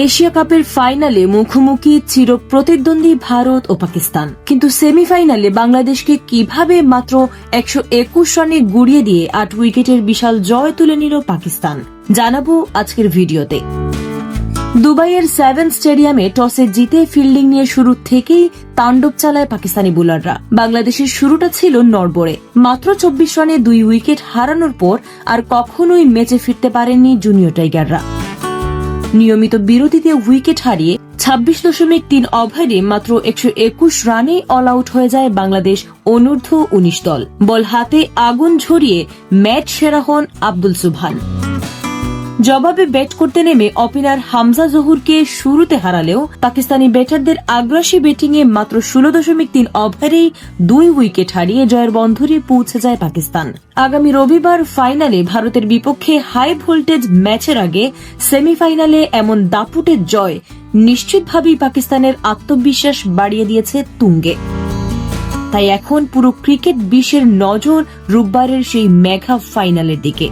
Asia কাপের ফাইনালে মুখোমুখি চির প্রতিদ্বন্দ্বী ভারত ও পাকিস্তান, কিন্তু সেমিফাইনালে বাংলাদেশকে কিভাবে মাত্র 121 রানে গুড়িয়ে দিয়ে 8 উইকেটের বিশাল জয় তুলে নিল পাকিস্তান, জানাবো আজকের ভিডিওতে। দুবাইয়ের 7 স্টেডিয়ামে টসে জিতে ফিল্ডিং নিয়ে শুরু থেকেই তাণ্ডব চালায় পাকিস্তানি বোলাররা। বাংলাদেশের শুরুটা ছিল নড়বড়ে। মাত্র 24 রানে 2 উইকেট হারানোর পর আর কখনোই ম্যাচে ফিরতে পারেননি জুনিয়র টাইগাররা। নিয়মিত বিরতিতে উইকেট হারিয়ে 26.3 ওভারে মাত্র 121 রানে অল আউট হয়ে যায় বাংলাদেশ অনূর্ধ্ব 19 দল। বল হাতে আগুন ঝরিয়ে ম্যাচ সেরা হন আব্দুল সুবহান। জবাবে ব্যাট করতে নেমে ওপেনার হামজা জহুরকে শুরুতে হারালেও পাকিস্তানি ব্যাটারদের আগ্রাসী ব্যাটিংয়ে মাত্র 16.3 ওভারেই 2 উইকেট হারিয়ে জয়ের বন্ধুরে পৌঁছে যায় পাকিস্তান। আগামী রবিবার ফাইনালে ভারতের বিপক্ষে হাই ভোল্টেজ ম্যাচের আগে সেমিফাইনালে এমন দাপুটের জয় নিশ্চিতভাবেই পাকিস্তানের আত্মবিশ্বাস বাড়িয়ে দিয়েছে তুঙ্গে। তাই এখন পুরো ক্রিকেট বিশ্বের নজর রোববারের সেই মেগা ফাইনালের দিকে।